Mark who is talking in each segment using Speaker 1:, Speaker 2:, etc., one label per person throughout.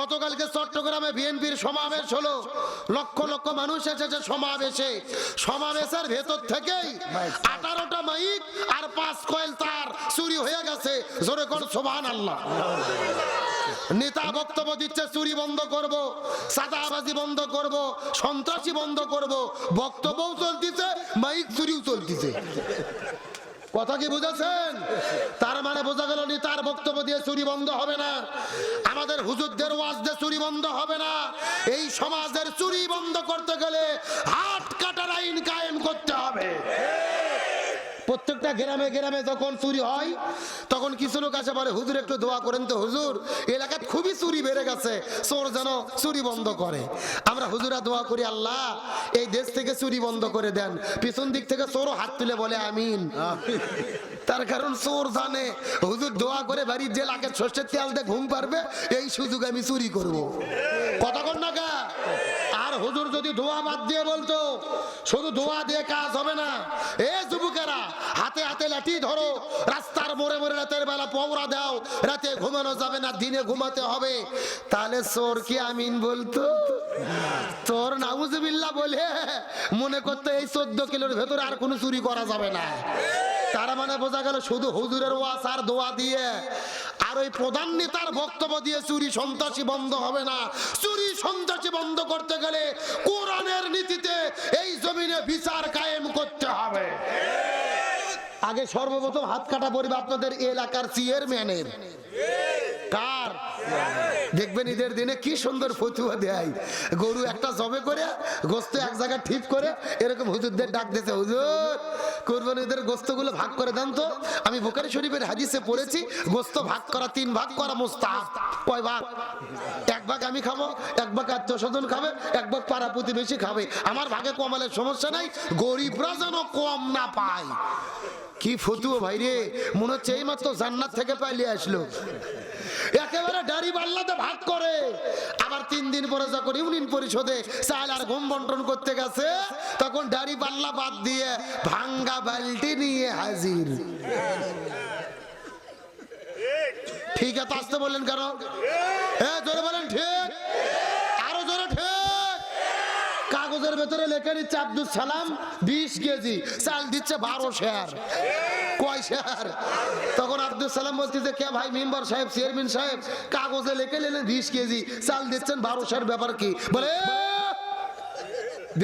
Speaker 1: গতকালকে চট্টগ্রামে বিএনপির সমাবেশ হলো, লক্ষ লক্ষ মানুষ এসেছে সমাবেশে। সমাবেশের ভেতর থেকেই 18টা মাইক আর 5 কয়েল তার চুরি হয়ে গেছে। জোরে কোন সুবহানাল্লাহ। নেতা বক্তব্য দিচ্ছে চুরি বন্ধ করব, সাদাবাজি বন্ধ করব, সন্ত্রাসী বন্ধ করব, বক্তব্যও চলতেছে, মাইক চুরিও চলতেছে। কথা কি বুঝেছেন? তার মানে বোঝা গেল নেতার বক্তব্য দিয়ে চুরি বন্ধ হবে না, আমাদের হুজুরদের ওয়াজ দিয়ে চুরি বন্ধ হবে না। এই সমাজের চুরি বন্ধ করতে গেলে হাত কাটার আইন কায়েম করতে হবে। প্রত্যেকটা গ্রামে গ্রামে যখন চুরি হয় তখন কিছু লোক আসে বলে, হুজুর একটু দোয়া করেন তো হুজুর, এলাকায় খুবই চুরি বেড়ে গেছে, চোর যেন চুরি বন্ধ করে। আমরা হুজুরা দোয়া করি, আল্লাহ এই দেশ থেকে চুরি বন্ধ করে দেন। পিছন দিক থেকে চোরও হাত তুলে বলে আমিন। তার কারণ চোর জানে হুজুর দোয়া করে বাড়ির যে লাখের সর্ষের তেল দিয়ে ঘুম পারবে, এই সুযোগ আমি চুরি করব। কথা কন না গা। আর হুজুর যদি দোয়া বাদ দিয়ে বলতো, শুধু দোয়া দিয়ে কাজ হবে না, এ যুবকেরা হাতে হাতে লাঠি ধরো, রাস্তার মোড়ে মোড়ে রাতের বেলা পওরা দাও, রাতে ঘুমানো যাবে না, দিনে ঘুমাতে হবে, তাহলে চোর কি আমিন বলতো? তোর নাউজুবিল্লাহ বলে মনে করতে এই 14 কিলোর ভেতরে আর কোনো চুরি করা যাবে না। তার মানে বোঝা গেল শুধু হুজুরের ওয়াজ আর দোয়া দিয়ে আর ওই প্রধান নেতার বক্তব্য দিয়ে চুরি সন্ত্রাসী বন্ধ হবে না। চুরি সন্ত্রাসী বন্ধ করতে গেলে কোরআনের নীতিতে এই জমিনে বিচার কায়েম করতে হবে। আগে সর্বপ্রথম হাত কাটা পড়বে আপনাদের এলাকার চেয়ারম্যানের। কার? দেখবেন ঈদের দিনে কি সুন্দর ফতুয়া দেয়, গরু একটা জবে করে গোস্ত এক জায়গায় ঠিক করে এরকম হুজুরদের ডাক দিতে, হুজুর কুরবানি ঈদের গোস্তগুলো ভাগ করে দেন তো। আমি বুখারী শরীফের হাদিসে পড়েছি গোস্ত ভাগ করা 3 ভাগ করা মুস্তাহাব। কয় ভাগ? 1 ভাগ আমি খাবো, 1 ভাগ আত্মীয়স্বজন খাবে, 1 ভাগ পাড়া প্রতিবেশী খাবে। আমার ভাগে কমালের সমস্যা নাই, গরিবরা যেন কম না পায়। কি ফতুয়া ভাই রে, মনে হচ্ছে এই মাত্র জান্নাত থেকে পালিয়ে আসলো। একেবারে দাড়ি পাল্লাতে ভাগ করে, আবার 3 দিন পরে যখন ইউনিয়ন পরিষদে চাল আর গম বন্টন করতে গেছে তখন দাড়ি পাল্লা বাদ দিয়ে ভাঙ্গা বালতি নিয়ে হাজির। ঠিক আছে, আসতে বললেন কেন? জোরে বলেন ঠিক, আরো জোরে ঠিক। কাগজের ভেতরে লেখা নিচ্ছে আব্দুল সালাম 20 কেজি, চাল দিচ্ছে 12 শেয়ার। কয় শেয়ার? তখন আব্দুল সালাম বলতেছে, কে ভাই মেম্বার সাহেব, চেয়ারম্যান সাহেব, কাগজে লেখে নিলেন 20 কেজি, চাল দিচ্ছেন 12 শেয়ার, ব্যাপার কি? বলে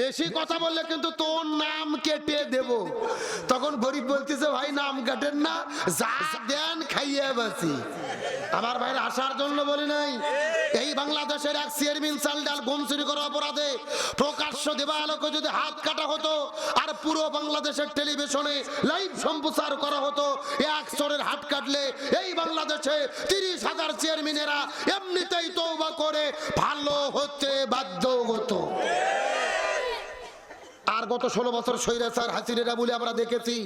Speaker 1: বেশি কথা বললে কিন্তু তোর নাম কেটে দেব। তখন গরিব বলতেছে, ভাই নাম কাটেন না, যা দেন খাইয়ে বাঁচি। আমার ভাইয়ের আসার জন্য বলি নাই, এই বাংলাদেশের এক চেয়ারম্যান চাল ডাল গম চুরি করার অপরাধে প্রকাশ্য দেবালোকে যদি হাত কাটা হতো আর পুরো বাংলাদেশের টেলিভিশনে লাইভ সম্প্রচার করা হতো, এক চোরের হাত কাটলে এই বাংলাদেশে 30,000 চেয়ারম্যানেরা এমনিতেই তওবা করে ভালো হতে বাধ্য হতো। আর গত 16 বছর স্বৈরাচার হাসিনারা বলে আমরা দেখেছি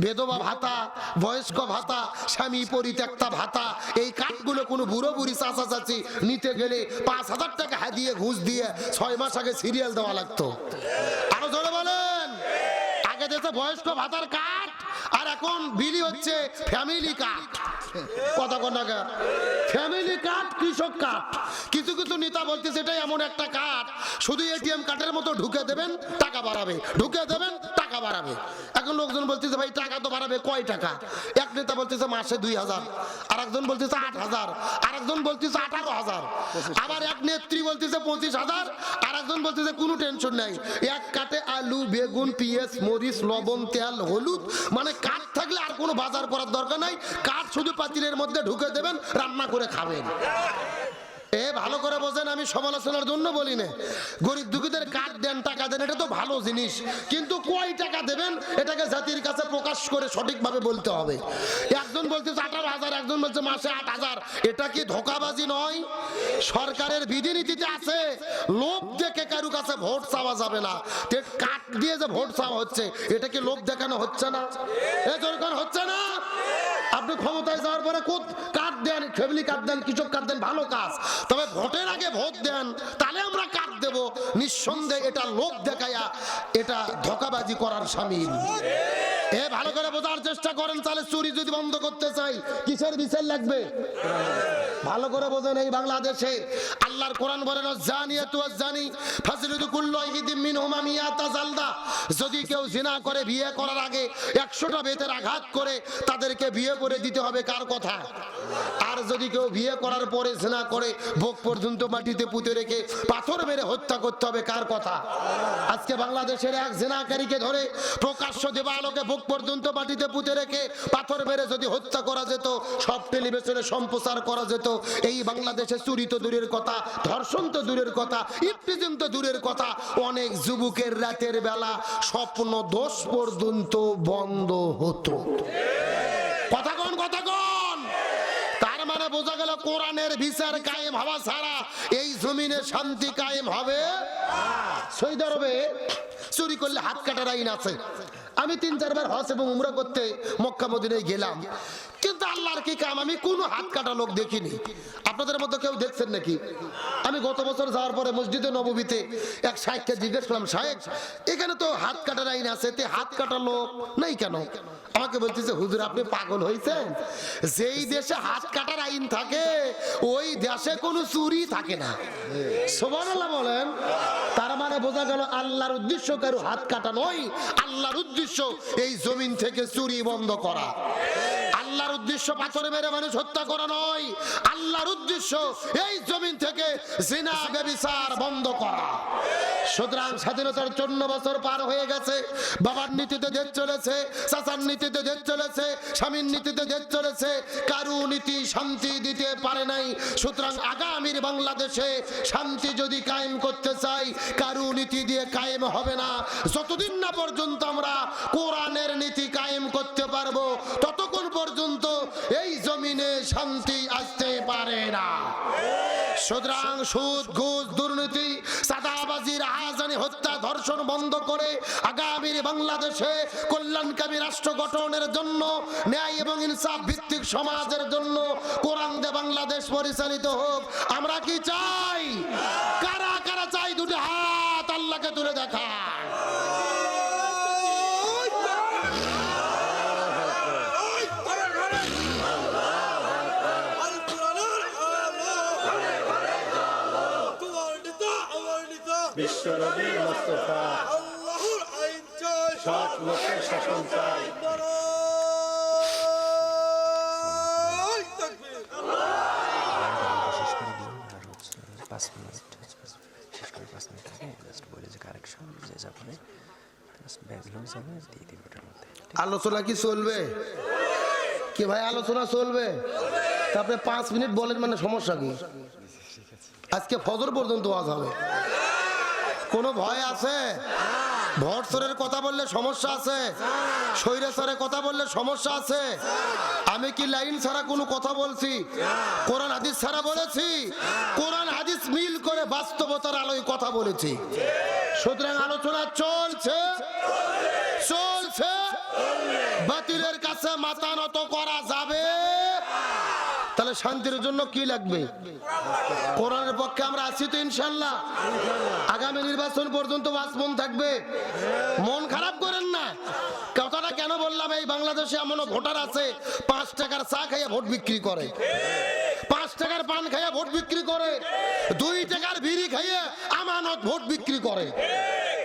Speaker 1: বিধবা ভাতা, বয়স্ক ভাতা, স্বামী পরিত্যক্তা ভাতা, এই কার্ডগুলো কোনো বুড়ো বুড়ি চাচা চাচি নিতে গেলে 5,000 টাকা হাদিয়ে ঘুষ দিয়ে 6 মাস আগে সিরিয়াল দেওয়া লাগতো। আরো জোরে বলেন। আগে দিতে বয়স্ক ভাতার কার্ড আর এখন বিলি হচ্ছে ফ্যামিলি কার্ড। কথা কোন না, ফ্যামিলি কার্ড, কৃষক কার্ড। কিছু কিছু নেতা বলতেছে এটা এমন একটা কার্ড শুধু এটিএম কার্ডের মতো ঢুকে দেবেন টাকা বাড়াবে, ঢুকে দেবেন টাকা বাড়াবে। এখন লোকজন বলতেছে ভাই টাকা তো বাড়াবে, কয় টাকা? এক নেতা বলতেছে মাসে 2,000, আর একজন বলতেছে 8,000, আর একজন বলতেছে 18,000, আবার এক নেত্রী বলতেছে 25,000, আর একজন বলতেছে কোনো টেনশন নাই, এক কাটে আলু, বেগুন, পেঁয়াজ, মরিচ, লবণ, তেল, হলুদ, মানে কাঠ থাকলে আর কোনো বাজার করার দরকার নাই, কাঠ শুধু পাতিলের মধ্যে ঢুকে দেবেন, রান্না করে খাবেন। ভালো করে বোঝেন, আমি সমালোচনার জন্য বলি না। গরিব দুঃখীদের কার্ড দেন, টাকা দেন, এটা তো ভালো জিনিস, কিন্তু কয় টাকা দেবেন এটাকে জাতির কাছে প্রকাশ করে সঠিকভাবে বলতে হবে। একজন বলতেছে 18,000, একজন বলছে মাসে 8,000, এটা কি ধোঁকাবাজি নয়? সরকারের বিধিনীতিতে আছে লোভ দেখে কারু কাছে ভোট চাওয়া যাবে না। কার্ড দিয়ে যে ভোট চাওয়া হচ্ছে এটা কি লোভ দেখানো হচ্ছে না? হচ্ছে না? আপনি ক্ষমতায় যাওয়ার পরে কার্ড দেন, ফ্যামিলি কার্ড দেন, কৃষক কার্ড দেন, ভালো কাজ, তবে ভোটের আগে ভোট দেন, তাহলে আমরা কার্ড দেব। নিঃসন্দেহে এটা লোভ দেখায়া এটা ধোঁকাবাজি করার শামিল। এ ভালো করে বোঝার চেষ্টা করেন, তাহলে চুরি যদি বন্ধ করতে চাই কিসের বিচার লাগবে? ভালো করে বোঝেন, এই বাংলাদেশে আল্লাহর কোরআন বলেন জানিয়াতু জানি ফাজলিদু কুল্লু ওয়াহিদিন মিনহুমা মিয়াতা জালদা। যদি কেউ জিনা করে বিয়ে করার আগে 100টা বেতের আঘাত করে তাদেরকে বিয়ে করে দিতে হবে, কার কথা? আর যদি কেউ বিয়ে করার পরে জিনা করে বুক পর্যন্ত মাটিতে পুঁতে রেখে পাথর মেরে হত্যা করতে হবে, কার কথা? আজকে বাংলাদেশের এক জিনাকারীকে ধরে প্রকাশ্য দেবালোকে বুক পর্যন্ত মাটিতে পুঁতে রেখে পাথর মেরে যদি হত্যা করা যেত, সব টেলিভিশনে সম্প্রচার করা যেত, এই বাংলাদেশে চুরি তো দূরের কথা, ধর্ষণ তো দূরের কথা, ইফতিজিং তো দূরের কথা, অনেক যুবকের রাতের বেলা স্বপ্ন দোষ পর্যন্ত বন্ধ হতো। কথা কোন কথা কোন? তার মানে বোঝা গেল কোরআনের বিচার কায়েম হওয়া ছাড়া এই জমিনে শান্তি কায়েম হবে। সৌদি আরবে চুরি করলে হাত কাটার আইন আছে। আমি 3-4 বার হজ এবং উমরা করতে মক্কা মদিনায় গেলাম, কিন্তু আল্লাহর কি কাম, আমি কোনো হাত কাটা লোক দেখিনি। আপনাদের মধ্যে কেউ দেখছেন নাকি? আমি গত বছর যাওয়ার পরে মসজিদে নববীতে এক শাইখকে জিজ্ঞেস করলাম, শাইখ এখানে তো হাত কাটার আইন আছে, তে হাত কাটা লোক নাই কেন? আমাকে বলতেছে, হুজুর আপনি পাগল হয়েছেন, যেই দেশে হাত কাটার আইন থাকে ওই দেশে কোনো চুরি থাকে না। সুবহানাল্লাহ বলেন। তার মানে বোঝা গেল আল্লাহর উদ্দেশ্য কারো হাত কাটা নয়, আল্লাহর উদ্দেশ্য এই জমিন থেকে চুরি বন্ধ করা। আল্লাহর উদ্দেশ্য পাথরে মেরে মানুষ হত্যা করা নয়, আল্লাহর উদ্দেশ্য এই জমিন থেকে জিনা ব্যভিচার বন্ধ করা। সুতরাং স্বাধীনতার 54 বছর পার হয়ে গেছে, বাবার নীতিতে দেশ চলেছে, চাচার নীতিতে দেশ চলেছে, স্বামীর নীতিতে দেশ চলেছে, কারো নীতি শান্তি দিতে পারে নাই। সুতরাং আগামীর বাংলাদেশে শান্তি যদি কায়েম করতে চাই, কারো নীতি দিয়ে কায়েম হবে না। যতদিন না পর্যন্ত আমরা কোরআনের নীতি কায়েম করতে পারবো, ততক্ষণ পর্যন্ত এই জমিনে শান্তি আসতে পারে না। সুতরাং সুদ, ঘুষ, দুর্নীতি, চাঁদাবাজি, রাহাজানি, হত্যা, ধর্ষণ বন্ধ করে আগামীর বাংলাদেশে কল্যাণকামী রাষ্ট্র গঠনের জন্য, ন্যায় এবং ইনসাফ ভিত্তিক সমাজের জন্য কোরআন দিয়ে বাংলাদেশ পরিচালিত হোক। আমরা কি চাই? কারা কারা চাই? দুটো হাত আল্লাহকে তুলে দেখায়।
Speaker 2: বিশ্বনবী মুস্তাফা আল্লাহর আইন চাই, সৎ লোকের শাসন চাই। নারায়ে তাকবীর।
Speaker 3: শেষ করে দিন আর হচ্ছে 5 মিনিট শেষ করে 5 মিনিট আগে জাস্ট বলে যে কারেকশন যে যাবে জাস্ট ব্যাকগ্রাউন্ড যাবে দিয়ে দিব এটার মধ্যে।
Speaker 1: আলোচনা কি চলবে কি ভাই? আলোচনা চলবে। তারপরে 5 মিনিট বলেন, মানে সমস্যা কি? আজকে ফজর পর্যন্ত ওয়াজ হবে। কোনো ভয় আছে? ভটসরের কথা বললে সমস্যা আছে, স্বৈরাচারের কথা বললে সমস্যা আছে। আমি কি লাইন ছাড়া কোনো কথা বলছি? কোরআন হাদিস ছাড়া বলেছি? কোরআন হাদিস মিল করে বাস্তবতার আলোয় কথা বলেছি। সুতরাং আলোচনা চলছে চলছে। বাতিলের কাছে মাথা নত করা যাবে। তাহলে শান্তির জন্য কি লাগবে? কোরআনের পক্ষে আমরা আছি তো ইনশাআল্লাহ। আগামী নির্বাচন পর্যন্ত ওয়াজ মন থাকবে। মন খারাপ করেন না। কথাটা কেন বললাম, এই বাংলাদেশে এমন ভোটার আছে 5 টাকার চা খাইয়া ভোট বিক্রি করে, 5 টাকার পান খাইয়া ভোট বিক্রি করে, 2 টাকার বিড়ি খাইয়া আমানত ভোট বিক্রি করে।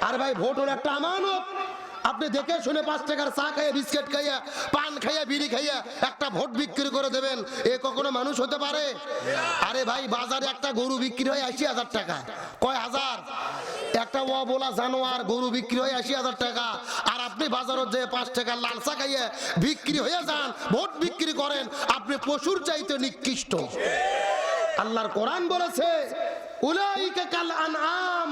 Speaker 1: আর ভাই ভোট হলো একটা আমানত। আপনি দেখে শুনে 5 টাকার চা খাইয়া, বিস্কিট খাইয়া, পান খাইয়া, বিড়ি খাইয়া একটা ভোট বিক্রি করে দেবেন, এ কখনো মানুষ হতে পারে? আরে ভাই বাজারে একটা গরু বিক্রি হয় 80,000 টাকা। কয় হাজার? একটা অবলা জানোয়ার গরু বিক্রি হয় 80,000 টাকা। আর আপনি বাজারত যে 5 টাকার লাল চা খাইয়া বিক্রি হয়ে যান, ভোট বিক্রি করেন, আপনি পশুর চাইতে নিকৃষ্ট। আল্লাহর কোরআন বলেছে উলাইকা কাল আনআম,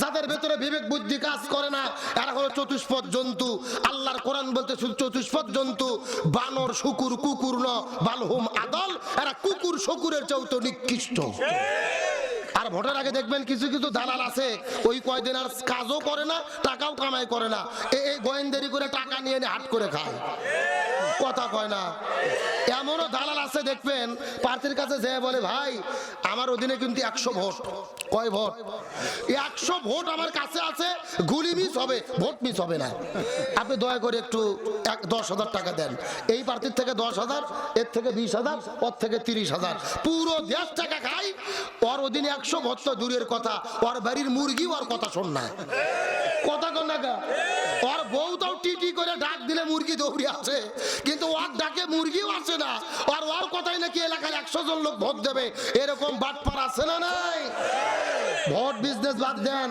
Speaker 1: যাদের ভেতরে বিবেক বুদ্ধি কাজ করে না এরা হলো চতুষ্পদ জন্তু। আল্লাহর কোরআন বলতে চতুষ্পদ জন্তু বানর, শুকুর, কুকুর ন বালহুম আদল, এরা কুকুর শুকুরের চেয়েও নিকৃষ্ট। আর ভোটের আগে দেখবেন কিছু কিছু দালাল আছে, ওই কয়দিন আর কাজও করে না, টাকাও কামাই করে না, এই গোয়েন্দারি করে টাকা নিয়ে হাট করে খায়। কথা কয় না। এমনও দালাল আছে দেখবেন, প্রার্থীর কাছে যে বলে ভাই আমার অধীনে কিন্তু 100 ভোট। কয় ভোট? 100 ভোট আমার কাছে আছে, গুলি মিস হবে, ভোট মিস হবে না। আপনি দয়া করে একটু 10,000 টাকা দেন। এই প্রার্থীর থেকে 10,000, এর থেকে 20,000, ওর থেকে 30,000, পুরো দেশ টাকা খাই। ওর অধীনে 100 ভোট তো দূরের কথা, ওর বাড়ির মুরগি ওর কথা শোন না। কথা কন না, ওর বউ তাও টিটি করে ডাক দিলে মুরগি দৌড়ে আসে, কিন্তু ওর ডাকে মুরগিও আসে না। আর ওর কথাই নাকি এলাকার 100 জন লোক ভোট দেবে, এরকম বাটপার আছে না নাই? ভোট বিজনেস বাদ দেন।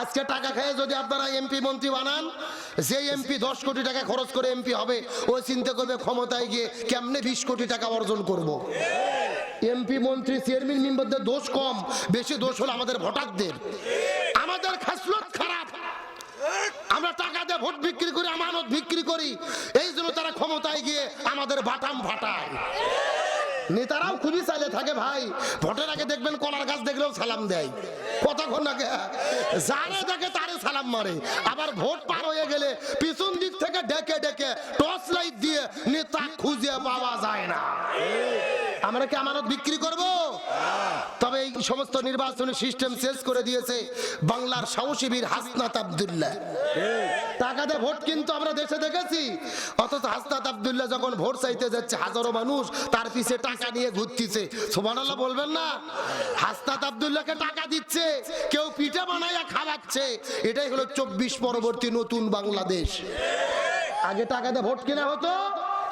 Speaker 1: আজকে টাকা খেয়ে যদি আপনারা এমপি মন্ত্রী বানান, যে এমপি 10 কোটি টাকা খরচ করে এমপি হবে, ও চিন্তা করবে ক্ষমতায় গিয়ে কেমনে 20 কোটি টাকা অর্জন করব। এমপি মন্ত্রী চেয়ারম্যান মেম্বারদের দোষ কম, বেশি দোষ হলো আমাদের ভোটারদের। আমাদের খাসলত খারাপ, আমরা টাকা দিয়ে ভোট বিক্রি করি, আমানত বিক্রি করি, এই জন্য তারা ক্ষমতায় গিয়ে আমাদের বাটাম ফাটায়। নেতারাও খুবই চাইলে থাকে ভাই, ভোটের আগে দেখবেন কলার গাছ দেখলেও সালাম দেয়। কতক্ষণ আগে যারে দেখে তারে সালাম মারে, আবার ভোট পার হয়ে গেলে পিছন দিক থেকে ডেকে ডেকে টর্চ লাইট দিয়ে নেতা খুঁজে পাওয়া যায় না। আমরা কি আমানত বিক্রি করব? তবে এই সমস্ত নির্বাচনী সিস্টেম শেষ করে দিয়েছে বাংলার সাহসী বীর হাসনাত আব্দুল্লাহ। টাকা দিয়ে ভোট কিন্তু আমরা দেশে দেখেছি, অথচ হাসনাত আব্দুল্লাহ যখন ভোট চাইতে যাচ্ছে হাজারো মানুষ তার পিছে টাকা নিয়ে ঘুরতেছে। সুবহানাল্লাহ বলবেন না? হাসনাত আব্দুল্লাহকে টাকা দিচ্ছে, কেউ পিঠা বানাইয়া খাওয়াচ্ছে। এটাই হলো 24 পরবর্তী নতুন বাংলাদেশ। আগে টাকা দিয়ে ভোট কেনা হতো,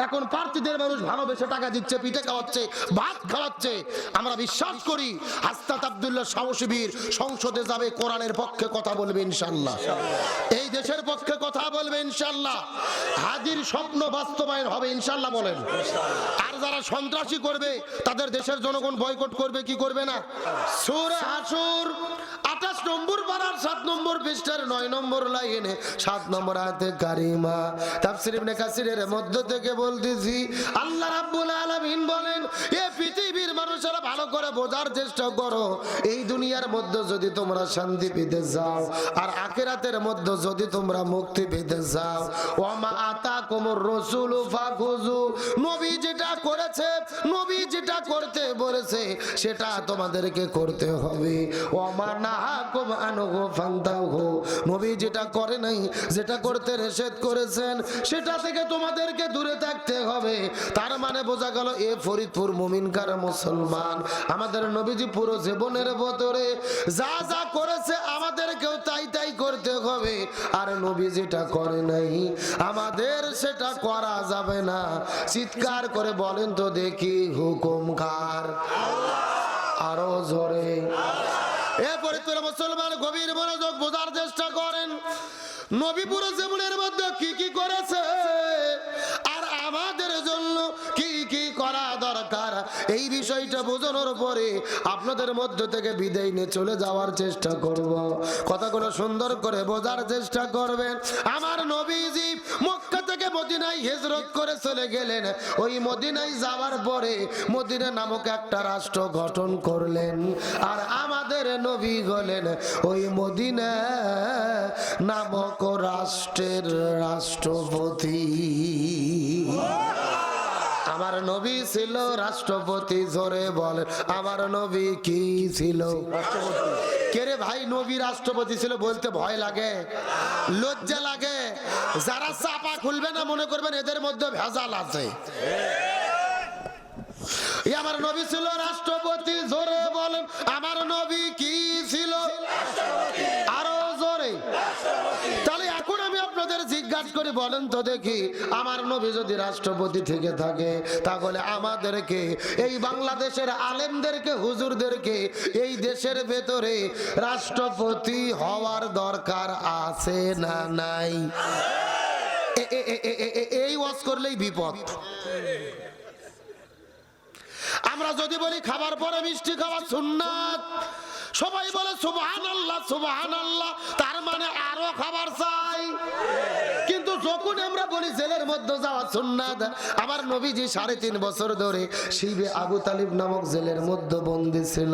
Speaker 1: এখন প্রার্থীদের মানুষ ভালোবেসে টাকা দিচ্ছে, পিঠে খাওয়াচ্ছে, ভাত খাওয়াচ্ছে। আমরা বিশ্বাস করি হাসনাত আব্দুল্লাহ সাহসী বীর সংসদে যাবে, কোরআনের পক্ষে কথা বলবে ইনশাআল্লাহ, এই দেশের পক্ষে কথা বলবে ইনশাআল্লাহ, হাজির স্বপ্ন বাস্তবায়ন হবে ইনশাআল্লাহ বলেন। আর যারা সন্ত্রাসী করবে তাদের দেশের জনগণ বয়কট করবে কি করবে না? সূরা হাসর 28 নম্বর পারার 7 নম্বর পৃষ্ঠার 9 নম্বর লাইনে 7 নম্বর আয়াতে কারিমা তাফসীর ইবনে কাসিরের মধ্য থেকে বলতেছি, আল্লাহ রাব্বুল আলামিন বলেন, এ পৃথিবীর মানুষেরা ভালো করে বোঝার চেষ্টা করো, এই দুনিয়ার মধ্যে যদি তোমরা শান্তি পেতে যাও আর আখিরাতের মধ্যে যদি তোমরা মুক্তি পেতে যাও, ওয়া মা আতাকুমুর রাসূলু ফাখুযু, নবী যেটা করেছে, নবী যেটা করতে বলেছে সেটা তোমাদেরকে করতে হবে। ওয়া মা নাহাকুম আনহু ফান্তাহু, নবী যেটা করে নাই, যেটা করতে নিষেধ করেছেন সেটা থেকে তোমাদেরকে দূরে থাকতে হবে। তার মানে বোঝা গেল এ ফরিদপুর মুমিনকার মুসলমান, আমাদের নবীজি পুরো জীবনের ভিতরে যা যা করেছে আমাদেরকেও তাই তাই করতে হবে। আর নবী যেটা করে নাই আমাদের সেটা করা যাবে না। চিৎকার করে বলেন তো দেখি, হুকুম কার? আরো জোরে। এ ফরিদপুর মুসলমান গভীর মনোযোগ বোঝার চেষ্টা করেন, নবী পুরো জীবনের মধ্যে কি কি করেছে আর আমাদের জন্য কি কি করা দরকার, এই বিষয়টা বোঝানোর পরে আপনাদের মধ্য থেকে বিদায় নিয়ে চলে যাওয়ার চেষ্টা করব। কথাগুলো সুন্দর করে বোঝার চেষ্টা করবেন। আমার নবীজি মক্কা থেকে মদিনায় হিজরত করে চলে গেলেন। ওই মদিনায় যাওয়ার পরে মদিনা নামক একটা রাষ্ট্র গঠন করলেন, আর আমাদের নবী হলেন ওই মদিনা নামক রাষ্ট্রের রাষ্ট্রপতি। আমার নবী ছিল রাষ্ট্রপতি। জোরে বলেন, আমার নবী কি ছিল? কে রে ভাই, নবী রাষ্ট্রপতি ছিল বলতে ভয় লাগে, লজ্জা লাগে। যারা চাপা খুলবে না মনে করবেন এদের মধ্যে ভেজাল আছে। আমার নবী ছিল রাষ্ট্রপতি। জোরে বলেন, আমার নবী কি ছিল? আরো জোরে। তাহলে এখন আমি আপনাদের জিজ্ঞাসা করে বলেন তো দেখি, আমার নবী যদি রাষ্ট্রপতি থেকে থাকে তাহলে আমাদেরকে, এই বাংলাদেশের আলেমদেরকে, হুজুরদেরকে এই দেশের ভেতরে রাষ্ট্রপতি হওয়ার দরকার আছে না নাই? এই ওয়াজ করলেই বিপদ। আমরা যদি বলি খাবার পরে মিষ্টি খাওয়া সুন্নাত, সবাই বলে সুবহানাল্লাহ সুবহানাল্লাহ, তার মানে আরো খাবার চাই। কিন্তু যখন আমরা বলি জেলের মধ্যে যাওয়া সুন্নাত, আমার নবীজি 3.5 বছর ধরে শিবে আবু তালিব নামক জেলের মধ্যে বন্দী ছিল।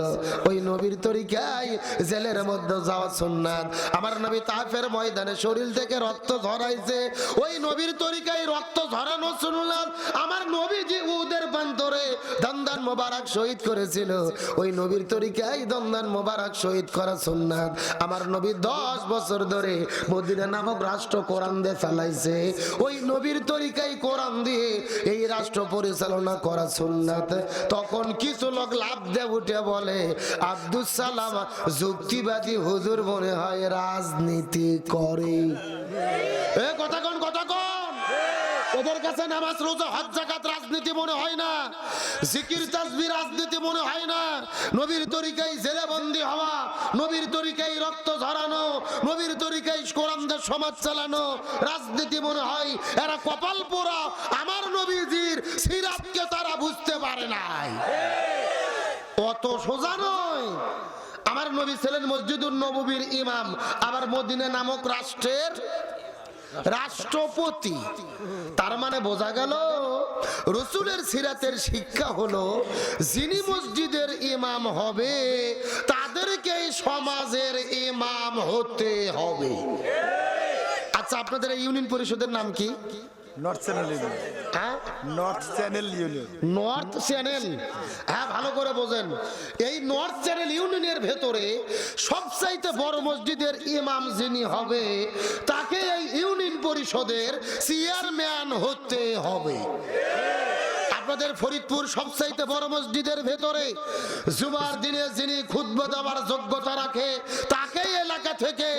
Speaker 1: ওই নবীর তরিকায় জেলের মধ্যে যাওয়া সুন্নাত। আমার নবী তায়েফের ময়দানে শরীর থেকে রক্ত ঝরাইছে, ওই নবীর তরিকায় রক্ত ঝরানো সুন্নাত। আমার নবীজি উহুদের প্রান্তরে দন্দান মোবারক শহীদ করেছিল, ওই নবীর তরিকায় দন্দান মোবারক শহীদ করা সুন্নাত। আমার নবী 10 বছর ধরে মদিনা নামক রাষ্ট্র কোরআন দিয়ে চালাইছে, ওই নবীর তরিকায় কোরআন দিয়ে এই রাষ্ট্র পরিচালনা করা সুন্নাত। তখন কিছু লোক লাভ দিয়ে উঠে বলে আব্দুল সালাম যুক্তিবাদী হুজুর মনে হয় রাজনীতি করে। এ কথা কোন কথা কোন? ওদের কাছে নামাজ রোজা হজ যাকাত রাজনীতি মনে হয় না, জিকির তাসবিহ রাজনীতি মনে হয় না। নবীর তরিকায় জেলে বন্দী হওয়া, নবীর তরিকায় রক্ত ঝরানো, নবীর তরিকায় কোরআন দিয়ে সমাজ চালানো রাজনীতি মনে হয়। এরা কপাল পোড়া, আমার নবীজির সিরাতকে তারা বুঝতে পারে নাই। অত সোজা নয়। আমার নবী ছিলেন মসজিদুন নববীর ইমাম, আবার মদিনা নামক রাষ্ট্রের রাষ্ট্রপতি। তার মানে বোঝা গেল রাসূলের সিরাতের শিক্ষা হলো যিনি মসজিদের ইমাম হবে তাদেরকে সমাজের ইমাম হতে হবে। আচ্ছা, আপনাদের এই ইউনিয়ন পরিষদের নাম কি?
Speaker 2: North Channel Union.
Speaker 1: হ্যাঁ,
Speaker 2: North Channel Union.
Speaker 1: North Channel. হ্যাঁ, ভালো করে বোঝেন। এই নর্থ চ্যানেল ইউনিয়নের ভেতরে সবচাইতে বড় মসজিদের ইমাম যিনি হবে তাকে এই ইউনিয়ন পরিষদের চেয়ারম্যান হতে হবে। আপনাদের ফরিদপুর সবচাইতে বড় মসজিদের ভেতরে জুমার দিনে যিনি খুতবা দেওয়ার যোগ্যতা রাখে তাকে এলাকা থেকে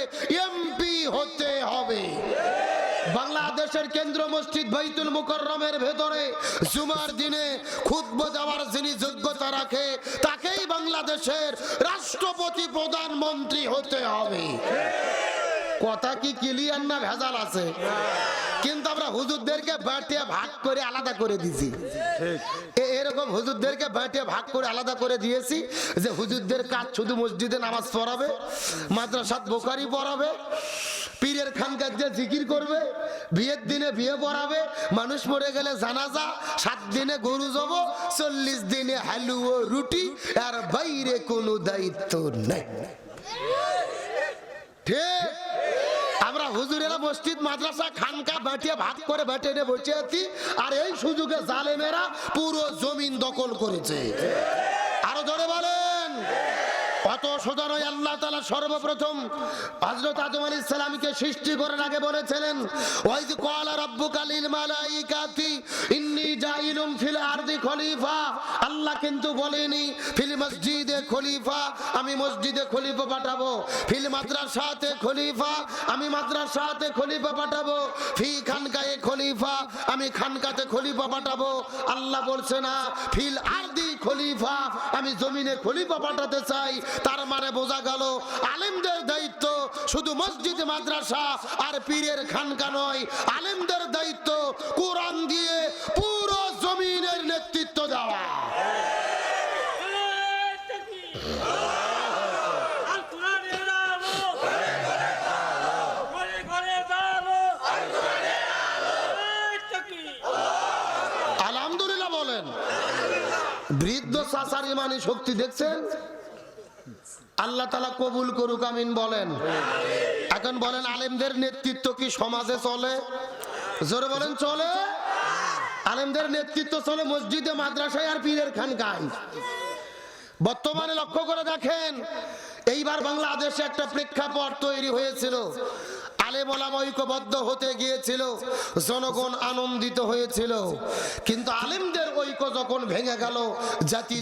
Speaker 1: এমপি হতে হবে। বাংলাদেশের কেন্দ্র মসজিদ বাইতুল মুকাররমের ভেতরে জুমার দিনে খুতবা দেওয়ার যিনি যোগ্যতা রাখে তাকেই বাংলাদেশের রাষ্ট্রপতি প্রধানমন্ত্রী হতে হবে। কথা কি ক্লিয়ার না ভেজাল আছে? কিন্তু আমরা হুজুরদেরকে বাটিয়ে ভাগ করে আলাদা করে দিয়েছি। এরকম হুজুরদেরকে বাটিয়ে ভাগ করে আলাদা করে দিয়েছি যে হুজুরদের কাজ শুধু মসজিদে নামাজ পড়াবে, মাদ্রাসাত বুখারী পড়াবে, পীরের খানকার যে জিকির করবে, বিয়ের দিনে বিয়ে পড়াবে, মানুষ মরে গেলে জানাজা, 7 দিনে গরু জব, 40 দিনে হালু ও রুটি, আর বাইরে কোনো দায়িত্ব নেই। ঠিক? আমরা হুজুরেরা মসজিদ মাদ্রাসা খানকা বাটিয়ে ভাগ করে বাটিয়ে বসে আছি, আর এই সুযোগে জালেমেরা পুরো জমিন দখল করেছে। আরো ধরে বলেন। কত সোজা নয়। আল্লাহ তাআলা সর্বপ্রথম হযরত আদম আলাইহিস সালামকে সৃষ্টি করার আগে বলেছিলেন ওয়াইদ ক্বালা রাব্বুকা লিল মালাইকাতি ইন্নী জাইলুম ফিল আরদি খলিফা। আল্লাহ কিন্তু বলেনি ফিল মসজিদে খলিফা, আমি মসজিদে খলিফা পাঠাবো, ফিল মাদ্রাসাতে খলিফা, আমি মাদ্রাসাতে খলিফা পাঠাবো, ফি খানকায়ে খলিফা, আমি খানকাতে খলিফা পাঠাবো। আল্লাহ বলছে না ফিল আরদি খলিফা, আমি জমিনে খলিফা পাঠাতে চাই। তার মানে বোঝা গেল আলেমদের দায়িত্ব শুধু মসজিদ মাদ্রাসা আর পীরের খানকা নয়, আলেমদের দায়িত্ব কোরআন দিয়ে পুরো জমিনের নেতৃত্ব দেওয়া। আলহামদুলিল্লাহ বলেন। বৃদ্ধ চাচার ইমানি শক্তি দেখছেন? আল্লাহ তাআলা কবুল করুক, আমিন বলেন। এখন বলেন আলেমদের নেতৃত্ব কি সমাজে চলে? জোরে বলেন চলে? আলেমদের নেতৃত্ব চলে মসজিদে মাদ্রাসায় আর পীরের খানকায়। বর্তমানে লক্ষ্য করে দেখেন, এইবার বাংলাদেশে একটা প্রেক্ষাপট তৈরি হয়েছিল। আলেম ওলামা ঐক্যবদ্ধ হতে গিয়েছিল, জনগণ আনন্দিত হয়েছিল, কিন্তু আলেমদের ঐক্য যখন ভেঙে গেল জাতি